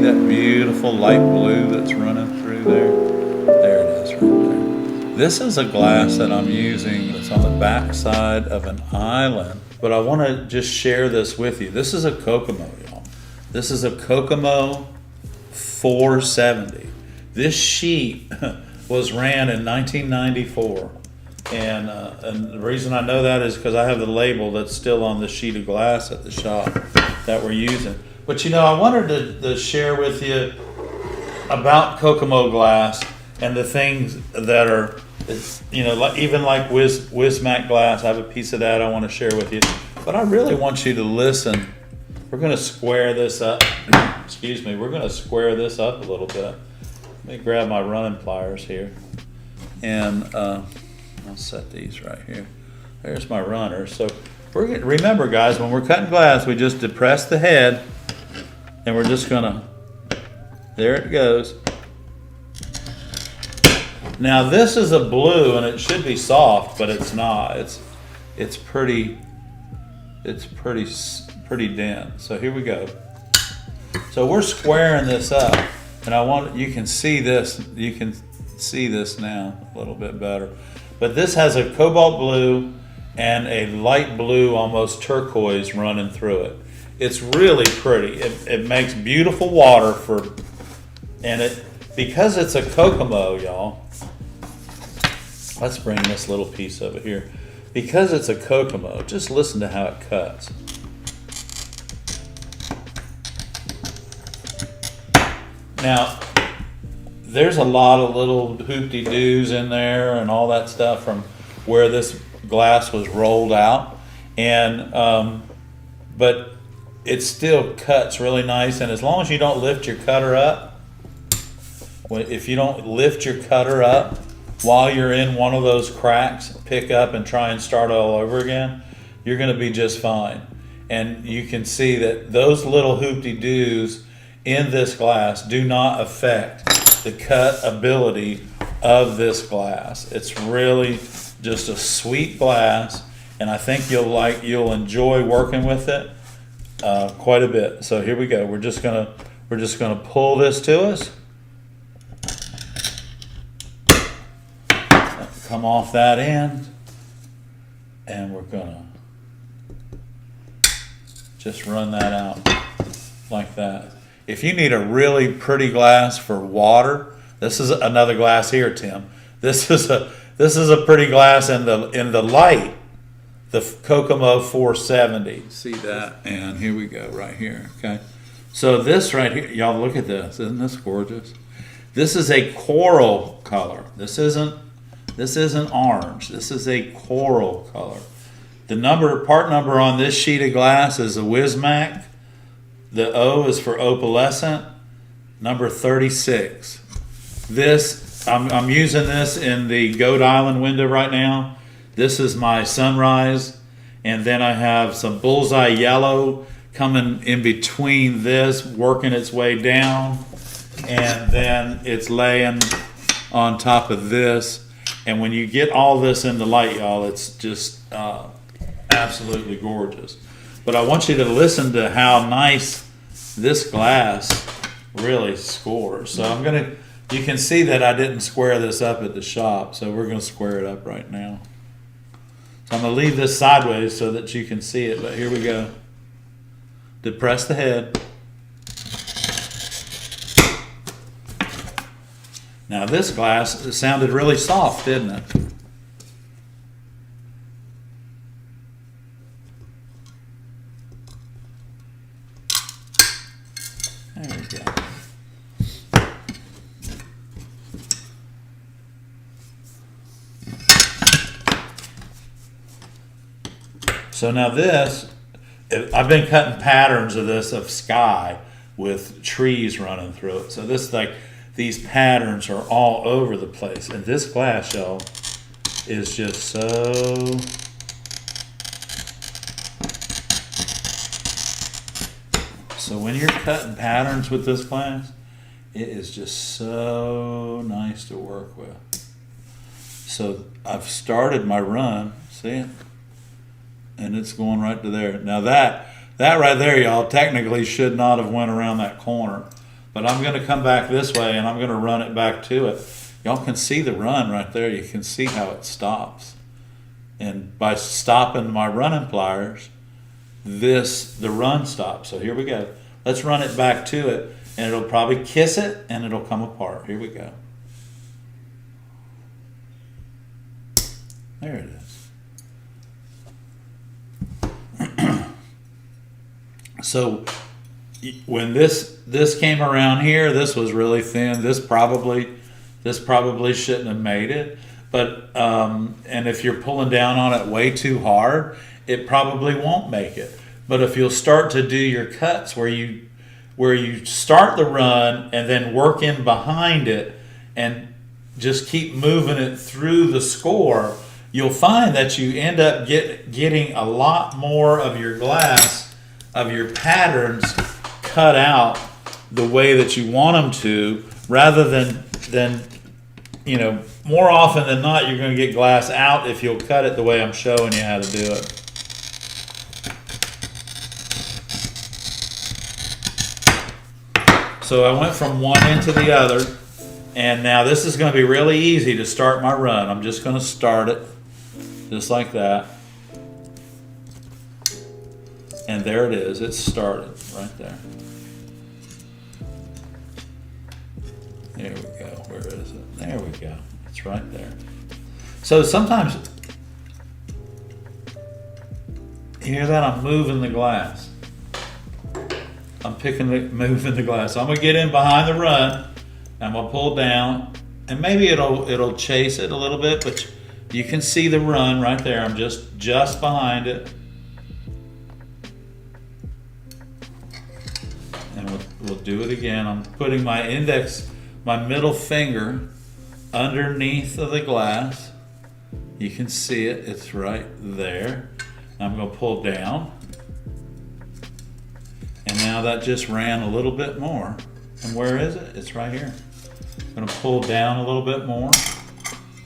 that beautiful light blue that's running through there? There it is right there. This is a glass that I'm using that's on the back side of an island, but I want to just share this with you. This is a Kokomo, y'all. This is a Kokomo 470. This sheet was ran in 1994. And the reason I know that is because I have the label that's still on the sheet of glass at the shop that we're using. But you know, I wanted to share with you about Kokomo glass and the things that are, you know, like, even like Wissmach Glass. I have a piece of that I want to share with you. But I really want you to listen. We're going to square this up. Excuse me. We're going to square this up a little bit. Let me grab my running pliers here. And I'll set these right here. There's my runner. So remember, guys, when we're cutting glass, we just depress the head, and we're just gonna, there it goes. Now this is a blue, and it should be soft, but it's not. It's pretty dense. So here we go. So we're squaring this up, and you can see this. You can see this now a little bit better. But this has a cobalt blue and a light blue, almost turquoise, running through it. It's really pretty. It makes beautiful water because it's a Kokomo, y'all. Let's bring this little piece over here. Because it's a Kokomo, just listen to how it cuts. Now, there's a lot of little hoopty-doos in there and all that stuff from where this glass was rolled out, and but it still cuts really nice. And as long as you don't lift your cutter up, if you don't lift your cutter up while you're in one of those cracks, pick up and try and start all over again, you're going to be just fine. And you can see that those little hoopty-doos in this glass do not affect the cut ability of this glass. It's really just a sweet glass, and I think you'll enjoy working with it quite a bit. So here we go. We're just gonna pull this to us. Come off that end, and we're gonna just run that out like that. If you need a really pretty glass for water, this is another glass here, Tim. This is a pretty glass in the light, the Kokomo 470. See that? And here we go, right here. Okay. So this right here, y'all look at this. Isn't this gorgeous? This is a coral color. This isn't orange. This is a coral color. The part number on this sheet of glass is a Wissmach. The O is for opalescent, number 36. This, I'm using this in the Goat Island window right now. This is my sunrise, and then I have some bullseye yellow coming in between this, working its way down, and then it's laying on top of this. And when you get all this in the light, y'all, it's just absolutely gorgeous. But I want you to listen to how nice this glass really scores. So you can see that I didn't square this up at the shop, so we're gonna square it up right now. So I'm gonna leave this sideways so that you can see it, but here we go. Depress the head. Now this glass sounded really soft, didn't it? There we go. So now this, I've been cutting patterns of this of sky with trees running through it. So this, like, these patterns are all over the place. And this glass, y'all, is just so when you're cutting patterns with this glass, it is just so nice to work with. So I've started my run, see it? And it's going right to there. Now that right there, y'all, technically should not have went around that corner. but I'm going to come back this way and I'm going to run it back to it. Y'all can see the run right there. You can see how it stops. And by stopping my running pliers, the run stops. So here we go. Let's run it back to it, and it'll probably kiss it and it'll come apart. Here we go. There it is. So when this came around here, this was really thin. This probably shouldn't have made it. But and if you're pulling down on it way too hard, it probably won't make it. But if you'll start to do your cuts where you start the run and then work in behind it and just keep moving it through the score, you'll find that you end up getting a lot more of your glass, of your patterns cut out the way that you want them to, rather than you know, more often than not, you're going to get glass out if you'll cut it the way I'm showing you how to do it. So I went from one end to the other, and now this is going to be really easy to start my run. I'm just going to start it just like that. And there it is. It's started right there. There we go. Where is it? There we go. It's right there. So sometimes, you hear that? I'm moving the glass. I'm moving the glass. So I'm gonna get in behind the run. I'm gonna pull down, and maybe it'll chase it a little bit, but you can see the run right there. I'm just behind it. And we'll do it again. I'm putting my middle finger underneath of the glass. You can see it, it's right there. I'm going to pull down. And now that just ran a little bit more. And where is it? It's right here. I'm going to pull down a little bit more,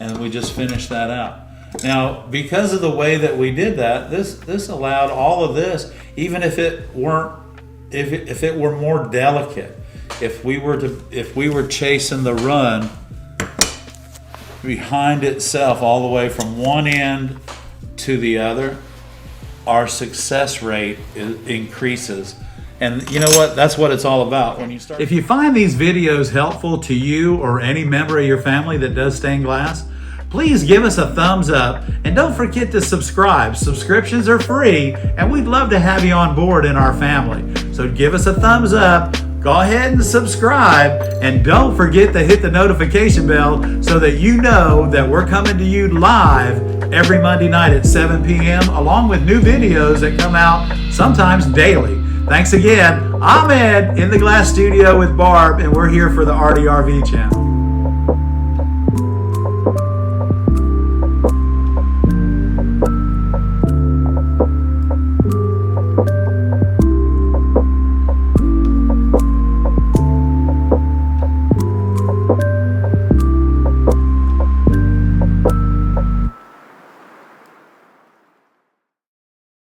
and we just finished that out. Now, because of the way that we did that, this allowed all of this, even if it weren't, if it were more delicate. If we were chasing the run behind itself all the way from one end to the other, our success rate increases. And you know what? That's what it's all about. When you start. If you find these videos helpful to you or any member of your family that does stained glass, please give us a thumbs up, and don't forget to subscribe. Subscriptions are free, and we'd love to have you on board in our family. So give us a thumbs up, go ahead and subscribe, and don't forget to hit the notification bell so that you know that we're coming to you live every Monday night at 7 p.m. along with new videos that come out sometimes daily. Thanks again. I'm Ed in the Glass Studio with Barb, and we're here for the ARTyRV channel.